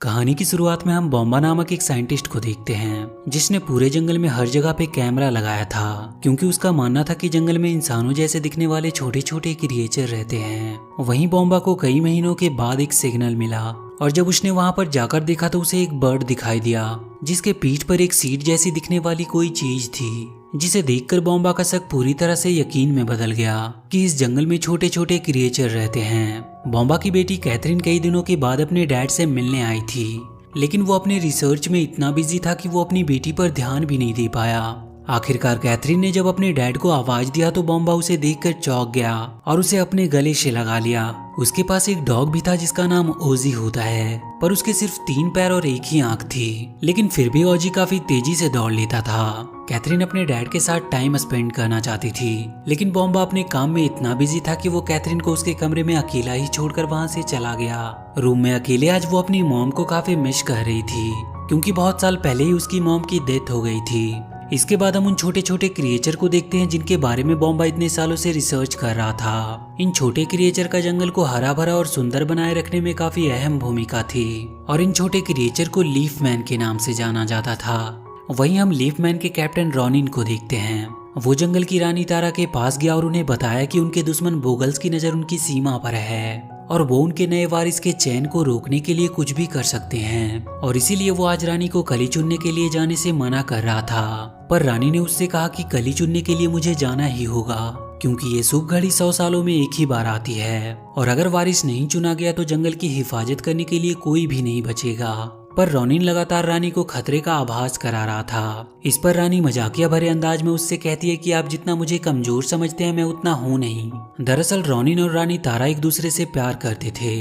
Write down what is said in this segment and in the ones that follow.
कहानी की शुरुआत में हम बॉम्बा नामक एक साइंटिस्ट को देखते हैं जिसने पूरे जंगल में हर जगह पे कैमरा लगाया था क्योंकि उसका मानना था कि जंगल में इंसानों जैसे दिखने वाले छोटे छोटे क्रिएचर रहते हैं। वहीं बॉम्बा को कई महीनों के बाद एक सिग्नल मिला और जब उसने वहां पर जाकर देखा तो उसे एक बर्ड दिखाई दिया जिसके पीठ पर एक सीट जैसी दिखने वाली कोई चीज थी, जिसे देखकर बॉम्बा का शक पूरी तरह से यकीन में बदल गया कि इस जंगल में छोटे छोटे क्रिएचर रहते हैं। बॉम्बा की बेटी कैथरीन कई दिनों के बाद अपने डैड से मिलने आई थी, लेकिन वो अपने रिसर्च में इतना बिजी था कि वो अपनी बेटी पर ध्यान भी नहीं दे पाया। आखिरकार कैथरीन ने जब अपने डैड को आवाज दिया तो बॉम्बा उसे देखकर चौंक गया और उसे अपने गले से लगा लिया। उसके पास एक डॉग भी था जिसका नाम ओजी होता है, पर उसके सिर्फ 3 पैर और एक ही आंख थी, लेकिन फिर भी ओजी काफी तेजी से दौड़ लेता था। कैथरीन अपने डैड के साथ टाइम स्पेंड करना चाहती थी, लेकिन बॉम्बा अपने काम में इतना बिजी था कि वो कैथरीन को उसके कमरे में अकेला ही छोड़कर वहां से चला गया। रूम में अकेले आज वो अपनी मॉम को काफी मिस कर रही थी क्योंकि बहुत साल पहले ही उसकी मॉम की डेथ हो गई थी। इसके बाद हम उन छोटे छोटे क्रिएचर को देखते हैं जिनके बारे में बॉम्बा इतने सालों से रिसर्च कर रहा था। इन छोटे क्रिएचर का जंगल को हरा भरा और सुंदर बनाए रखने में काफी अहम भूमिका थी और इन छोटे क्रिएचर को लीफ मैन के नाम से जाना जाता था। वहीं हम लीफ मैन के कैप्टन रॉनिन को देखते हैं। वो जंगल की रानी तारा के पास गया और उन्हें बताया कि उनके दुश्मन बोगल्स की नजर उनकी सीमा पर है और वो उनके नए वारिस के चैन को रोकने के लिए कुछ भी कर सकते हैं, और इसीलिए वो आज रानी को कली चुनने के लिए जाने से मना कर रहा था। पर रानी ने उससे कहा कि कली चुनने के लिए मुझे जाना ही होगा क्योंकि ये शुभ घड़ी 100 सालों में एक ही बार आती है और अगर वारिस नहीं चुना गया तो जंगल की हिफाजत करने के लिए कोई भी नहीं बचेगा। पर रॉनिन लगातार रानी को खतरे का आभास करा रहा था। इस पर रानी मजाकिया भरे अंदाज में उससे कहती है कि आप जितना मुझे कमजोर समझते हैं मैं उतना हूँ नहीं। दरअसल रॉनिन और रानी तारा एक दूसरे से प्यार करते थे।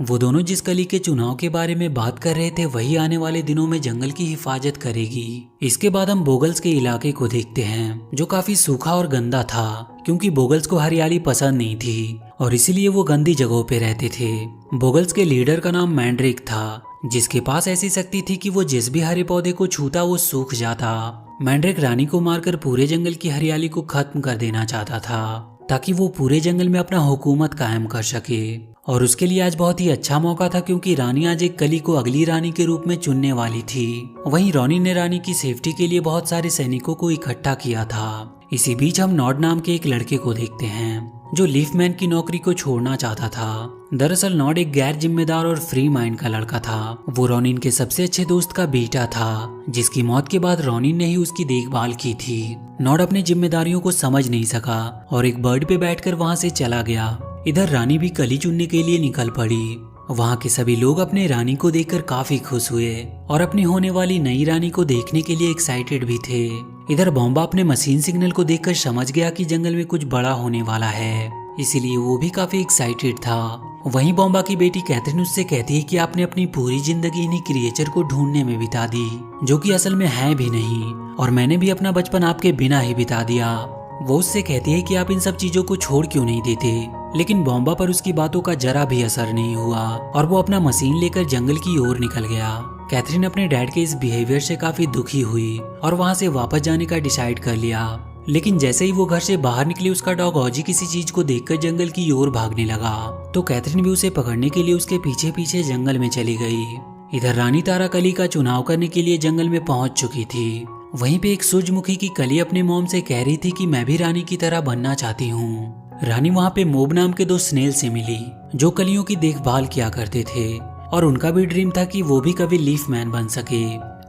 वो दोनों जिस कली के चुनाव के बारे में बात कर रहे थे वही आने वाले दिनों में जंगल की हिफाजत करेगी। इसके बाद हम बोगल्स के इलाके को देखते हैं जो काफी सूखा और गंदा था क्योंकि बोगल्स को हरियाली पसंद नहीं थी और इसीलिए वो गंदी जगहों पे रहते थे। बोगल्स के लीडर का नाम मैंड्रिक था जिसके पास ऐसी शक्ति थी कि वो जिस भी हरे पौधे को छूता वो सूख जाता। मैंड्रिक रानी को मारकर पूरे जंगल की हरियाली को खत्म कर देना चाहता था ताकि वो पूरे जंगल में अपना हुकूमत कायम कर सके, और उसके लिए आज बहुत ही अच्छा मौका था क्योंकि रानी आज एक कली को अगली रानी के रूप में चुनने वाली थी। वहीं रॉनी ने रानी की सेफ्टी के लिए बहुत सारे सैनिकों को इकट्ठा किया था। इसी बीच हम नॉड नाम के एक लड़के को देखते हैं जो लीफ मैन की नौकरी को छोड़ना चाहता था। दरअसल नॉड एक गैर जिम्मेदार और फ्री माइंड का लड़का था। वो रॉनिन के सबसे अच्छे दोस्त का बेटा था जिसकी मौत के बाद रॉनिन ने ही उसकी देखभाल की थी। नॉड अपनी जिम्मेदारियों को समझ नहीं सका और एक बर्ड पे बैठकर वहां से चला गया। इधर रानी भी कली चुनने के लिए निकल पड़ी। वहाँ के सभी लोग अपने रानी को देखकर काफी खुश हुए और अपनी होने वाली नई रानी को देखने के लिए एक्साइटेड भी थे। इधर बॉम्बा अपने मशीन सिग्नल को देखकर समझ गया कि जंगल में कुछ बड़ा होने वाला है, इसीलिए वो भी काफी एक्साइटेड था। वहीं बॉम्बा की बेटी कैथरीन उससे कहती है कि आपने अपनी पूरी जिंदगी इन्हीं क्रिएचर को ढूंढने में बिता दी जो कि असल में है भी नहीं, और मैंने भी अपना बचपन आपके बिना ही बिता दिया। वो उससे कहती है कि आप इन सब चीजों को छोड़ क्यों नहीं देते, लेकिन बॉम्बा पर उसकी बातों का जरा भी असर नहीं हुआ और वो अपना मशीन लेकर जंगल की ओर निकल गया। कैथरीन अपने डैड के इस बिहेवियर से काफी दुखी हुई और वहां से वापस जाने का डिसाइड कर लिया, लेकिन जैसे ही वो घर से बाहर निकली उसका डॉग ओजी किसी चीज को देखकर जंगल की ओर भागने लगा, तो कैथरीन भी उसे पकड़ने के लिए उसके पीछे पीछे जंगल में चली गई। इधर रानी तारा कली का चुनाव करने के लिए जंगल में पहुंच चुकी थी। वहीं पे एक सूरजमुखी की कली अपने मॉम से कह रही थी कि मैं भी रानी की तरह बनना चाहती हूँ। रानी वहाँ पे मोब नाम के 2 स्नेल से मिली जो कलियों की देखभाल किया करते थे और उनका भी ड्रीम था कि वो भी कभी लीफ मैन बन सके।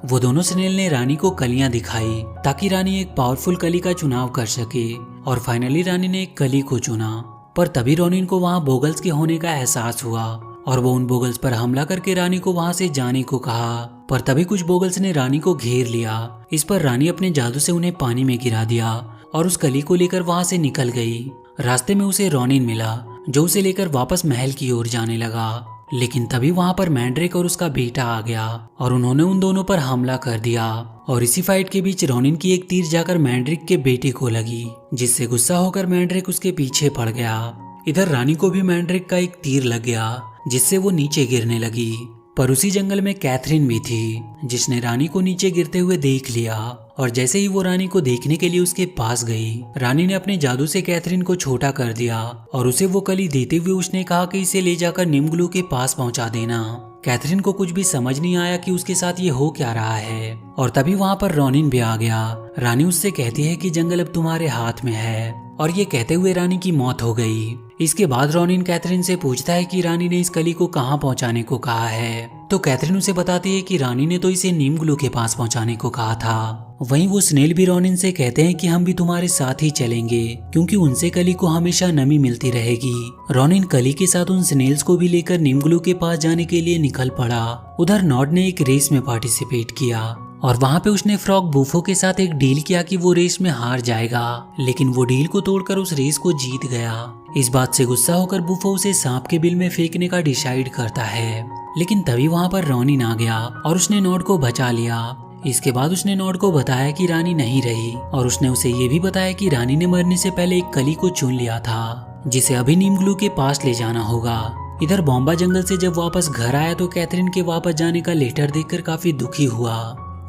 वो दोनों स्नेल ने रानी को कलियां दिखाई ताकि रानी एक पावरफुल कली का चुनाव कर सके, और फाइनली रानी ने एक कली को चुना। पर तभी रॉनिन को वहाँ बोगल्स के होने का एहसास हुआ और वो उन बोगल्स पर हमला करके रानी को वहां से जाने को कहा, पर तभी कुछ बोगल्स ने रानी को घेर लिया। इस पर रानी अपने जादू से उन्हें पानी में गिरा दिया और उस कली को लेकर वहां से निकल गई। रास्ते में उसे रॉनिन मिला जो उसे लेकर वापस महल की ओर जाने लगा, लेकिन तभी वहां पर मैंड्रिक और उसका बेटा आ गया और उन्होंने उन दोनों पर हमला कर दिया। और इसी फाइट के बीच रॉनिन की एक तीर जाकर मैंड्रिक के बेटे को लगी, जिससे गुस्सा होकर मैंड्रिक उसके पीछे पड़ गया। इधर रानी को भी मैंड्रिक का एक तीर लग गया जिससे वो नीचे गिरने लगी। पर उसी जंगल में कैथरीन भी थी जिसने रानी को नीचे गिरते हुए देख लिया, और जैसे ही वो रानी को देखने के लिए उसके पास गई, रानी ने अपने जादू से कैथरीन को छोटा कर दिया और उसे वो कली देते हुए उसने कहा कि इसे ले जाकर निम्गलू के पास पहुंचा देना। कैथरीन को कुछ भी समझ नहीं आया कि उसके साथ ये हो क्या रहा है। और तभी वहाँ पर रॉनिन भी आ गया। रानी उससे कहती है कि जंगल अब तुम्हारे हाथ में है, और ये कहते हुए रानी की मौत हो गई। इसके बाद रॉनिन कैथरीन से पूछता है कि रानी ने इस कली को कहाँ पहुँचाने को कहा है। तो कैथरीन उसे बताती है कि रानी ने तो इसे नीम ग्लू के पास पहुँचाने को कहा था। वहीं वो स्नेल भी रॉनिन से कहते हैं कि हम भी तुम्हारे साथ ही चलेंगे, क्योंकि उनसे कली को हमेशा नमी मिलती रहेगी। रॉनिन कली के साथ उन स्नेल्स को भी लेकर नीम ग्लू के पास जाने के लिए निकल पड़ा। उधर नॉड ने एक रेस में पार्टिसिपेट किया और वहाँ पे उसने फ्रॉग बूफो के साथ एक डील किया कि वो रेस में हार जाएगा, लेकिन वो डील को तोड़कर उस रेस को जीत गया। इस बात से गुस्सा होकर बूफो उसे सांप के बिल में फेंकने का डिसाइड करता है, लेकिन तभी वहाँ पर रॉनिन आ गया और उसने नॉड को बचा लिया। इसके बाद उसने नॉड को बताया कि रानी नहीं रही, और उसने उसे ये भी बताया कि रानी ने मरने से पहले एक कली को चुन लिया था, जिसे अभी नीम ग्लू के पास ले जाना होगा। इधर बॉम्बा जंगल से जब वापस घर आया तो कैथरीन के वापस जाने का लेटर देखकर काफी दुखी हुआ।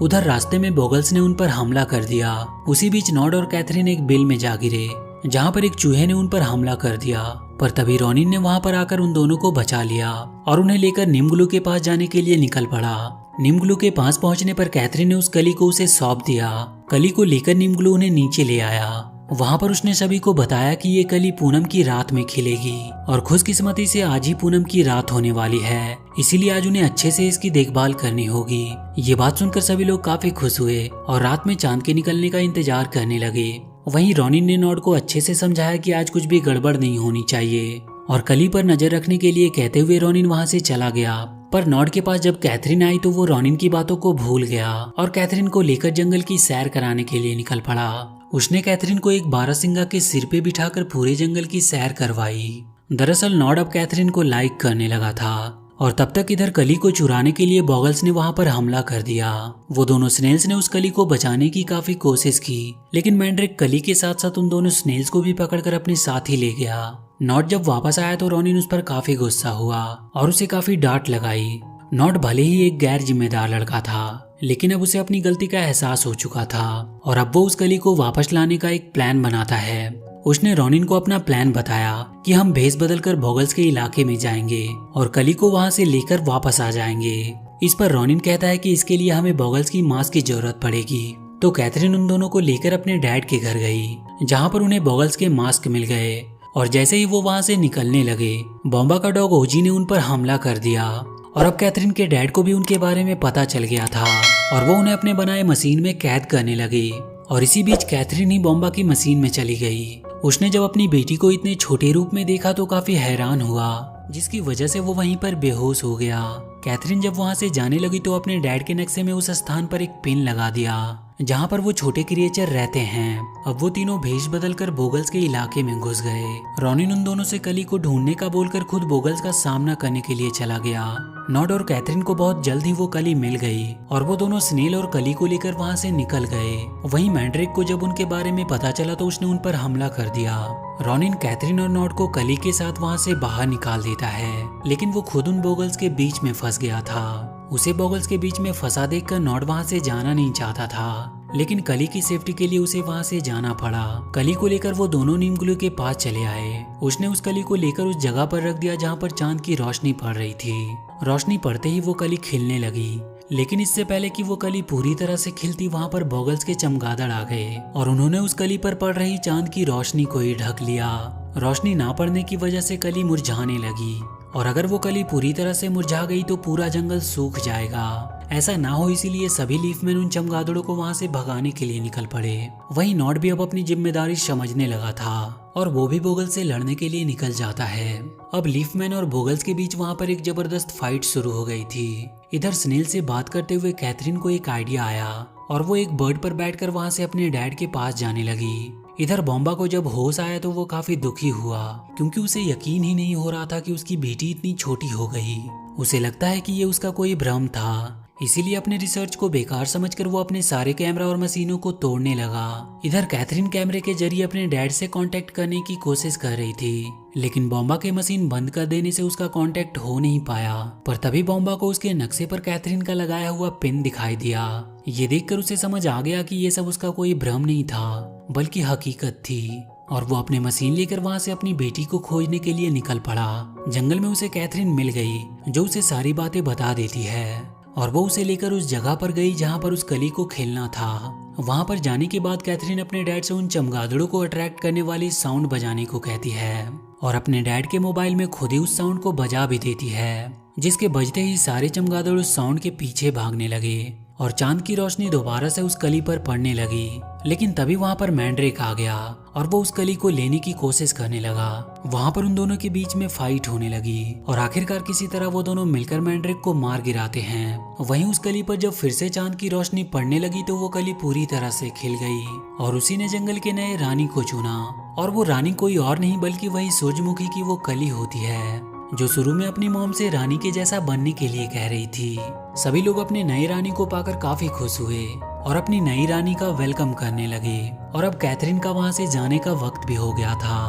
उधर रास्ते में बॉगल्स ने उन पर हमला कर दिया। उसी बीच नॉड और कैथरीन एक बिल में जा गिरे, जहाँ पर एक चूहे ने उन पर हमला कर दिया। पर तभी रॉनिन ने वहाँ पर आकर उन दोनों को बचा लिया और उन्हें लेकर नीम ग्लू के पास जाने के लिए निकल पड़ा। नीम ग्लू के पास पहुंचने पर कैथरीन ने उस कली को उसे सौंप दिया। कली को लेकर नीम ग्लू उन्हें नीचे ले आया। वहाँ पर उसने सभी को बताया कि ये कली पूनम की रात में खिलेगी, और खुशकिस्मती से आज ही पूनम की रात होने वाली है, इसीलिए आज उन्हें अच्छे से इसकी देखभाल करनी होगी। ये बात सुनकर सभी लोग काफी खुश हुए और रात में चांद के निकलने का इंतजार करने लगे। वहीं रॉनिन ने नॉड को अच्छे से समझाया कि आज कुछ भी गड़बड़ नहीं होनी चाहिए, और कली पर नजर रखने के लिए कहते हुए रॉनिन वहाँ से चला गया। पर नॉड के पास जब कैथरीन आई तो वो रॉनिन की बातों को भूल गया और कैथरीन को लेकर जंगल की सैर कराने के लिए निकल पड़ा। उसने कैथरीन को एक बारहसिंगा के सिर पे बिठाकर पूरे जंगल की सैर करवाई। दरअसल नॉड अब कैथरीन को लाइक करने लगा था, और तब तक इधर कली को चुराने के लिए बॉगल्स ने वहां पर हमला कर दिया। वो दोनों स्नेल्स ने उस कली को बचाने की काफी कोशिश की, लेकिन मैंड्रिक कली के साथ साथ उन दोनों स्नेल्स को भी पकड़कर अपने साथ ही ले गया। नॉड जब वापस आया तो रॉनिन उस पर काफी गुस्सा हुआ और उसे काफी डांट लगाई। नॉड भले ही एक गैर जिम्मेदार लड़का था, लेकिन अब उसे अपनी गलती का एहसास हो चुका था, और अब वो उस कली को वापस लाने का एक प्लान बनाता है। उसने रॉनिन को अपना प्लान बताया कि हम भेस बदलकर बॉगल्स के इलाके में जाएंगे और कली को वहां से लेकर वापस आ जाएंगे। इस पर रॉनिन कहता है कि इसके लिए हमें बॉगल्स की मास्क की जरूरत पड़ेगी। तो कैथरीन उन दोनों को लेकर अपने डैड के घर गई, जहाँ पर उन्हें बॉगल्स के मास्क मिल गए, और जैसे ही वो वहां से निकलने लगे, बॉम्बा का डॉग ओजी ने उन पर हमला कर दिया। और अब कैथरीन के डैड को भी उनके बारे में पता चल गया था, और वो उन्हें अपने बनाए मशीन में कैद करने लगे। और इसी बीच कैथरीन ही बॉम्बा की मशीन में चली गई। उसने जब अपनी बेटी को इतने छोटे रूप में देखा तो काफी हैरान हुआ, जिसकी वजह से वो वहीं पर बेहोश हो गया। कैथरीन जब वहां से जाने लगी तो अपने डैड के नक्शे में उस स्थान पर एक पिन लगा दिया जहां पर वो छोटे क्रिएचर रहते हैं। अब वो तीनों भेष बदलकर बोगल्स के इलाके में घुस गए। रॉनिन उन दोनों से कली को ढूंढने का बोलकर खुद बोगल्स का सामना करने के लिए चला गया। नॉड और कैथरीन को बहुत जल्द ही वो कली मिल गई और वो दोनों स्नेल और कली को लेकर वहां से निकल गए। वहीं मैंड्रिक को जब उनके बारे में पता चला तो उसने उन पर हमला कर दिया। रॉनिन कैथरीन और नॉड को कली के साथ वहां से बाहर निकाल देता है, लेकिन वो खुद उन बोगल्स के बीच में फंस गया था। उसे बॉगल्स के बीच में फंसा देखकर नॉड वहां से जाना नहीं चाहता था, लेकिन कली की सेफ्टी के लिए उसे वहां से जाना पड़ा। कली को लेकर वो दोनों नीम ग्लू के पास चले आए। उसने उस कली को लेकर उस जगह पर रख दिया जहां पर चांद की रोशनी पड़ रही थी। रोशनी पड़ते ही वो कली खिलने लगी, लेकिन इससे पहले कि वो कली पूरी तरह से खिलती वहां पर बॉगल्स के चमगादड़ आ गए और उन्होंने उस कली पर पड़ रही चांद की रोशनी को ही ढक लिया। रोशनी ना पड़ने की वजह से कली मुरझाने लगी, और अगर वो कली पूरी तरह से मुरझा गई तो पूरा जंगल सूख जाएगा। ऐसा ना हो इसीलिए सभी लीफमैन उन चमगादड़ों को वहां से भगाने के लिए निकल पड़े। वहीं नॉड भी अब अपनी जिम्मेदारी समझने लगा था और वो भी बोगल से लड़ने के लिए निकल जाता है। अब लीफमैन और बोगल्स के बीच वहां पर एक जबरदस्त फाइट शुरू हो गई थी। इधर स्नेल से बात करते हुए कैथरीन को एक आइडिया आया और वो एक बर्ड पर बैठकर वहां से अपने डैड के पास जाने लगी। इधर बॉम्बा को जब होश आया तो वो काफी दुखी हुआ, क्योंकि उसे यकीन ही नहीं हो रहा था कि उसकी बेटी इतनी छोटी हो गई। उसे लगता है कि ये उसका कोई भ्रम था, इसीलिए अपने रिसर्च को बेकार समझकर वो अपने सारे कैमरा और मशीनों को तोड़ने लगा। इधर कैथरीन कैमरे के जरिए अपने डैड से कांटेक्ट करने की कोशिश कर रही थी, लेकिन बॉम्बा के मशीन बंद कर देने से उसका कांटेक्ट हो नहीं पाया। पर तभी बॉम्बा को उसके नक्शे पर कैथरीन का लगाया हुआ पिन दिखाई दिया। ये देखकर उसे समझ आ गया कि ये सब उसका कोई भ्रम नहीं था बल्कि हकीकत थी। और वो अपने मशीन लेकर वहाँ से अपनी बेटी को खोजने के लिए निकल पड़ा। जंगल में उसे कैथरीन मिल गई जो उसे सारी बातें बता देती है और वो उसे लेकर उस जगह पर गई जहाँ पर उस कली को खेलना था। वहाँ पर जाने के बाद कैथरीन अपने डैड से उन चमगादड़ों को अट्रैक्ट करने वाली साउंड बजाने को कहती है और अपने डैड के मोबाइल में खुद ही उस साउंड को बजा भी देती है, जिसके बजते ही सारे चमगादड़ उस साउंड के पीछे भागने लगे और चांद की रोशनी दोबारा से उस कली पर पड़ने लगी। लेकिन तभी वहाँ पर मैंड्रेक आ गया और वो उस कली को लेने की कोशिश करने लगा। वहाँ पर उन दोनों के बीच में फाइट होने लगी और आखिरकार किसी तरह वो दोनों मिलकर मैंड्रेक को मार गिराते हैं। वहीं उस कली पर जब फिर से चांद की रोशनी पड़ने लगी तो वो कली पूरी तरह से खिल गई और उसी ने जंगल के नए रानी को चुना। और वो रानी कोई और नहीं बल्कि वही सूरजमुखी की वो कली होती है जो शुरू में अपनी मॉम से रानी के जैसा बनने के लिए कह रही थी। सभी लोग अपने नई रानी को पाकर काफी खुश हुए और अपनी नई रानी का वेलकम करने लगे और अब कैथरीन का वहाँ से जाने का वक्त भी हो गया था।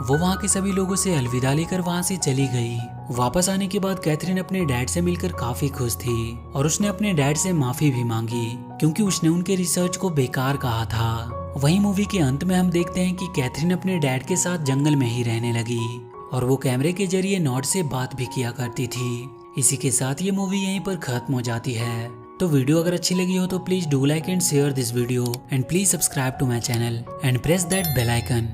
वो वहाँ के सभी लोगों से अलविदा लेकर वहाँ से चली गई। वापस आने के बाद कैथरीन अपने डैड से मिलकर काफी खुश थी और उसने अपने डैड से माफी भी मांगी क्योंकि उसने उनके रिसर्च को बेकार कहा था। वहीं मूवी के अंत में हम देखते हैं कि कैथरीन अपने डैड के साथ जंगल में ही रहने लगी और वो कैमरे के जरिए नॉट से बात भी किया करती थी। इसी के साथ ये मूवी यहीं पर खत्म हो जाती है। तो वीडियो अगर अच्छी लगी हो तो please do like and share this video and please subscribe to my channel and press that bell icon.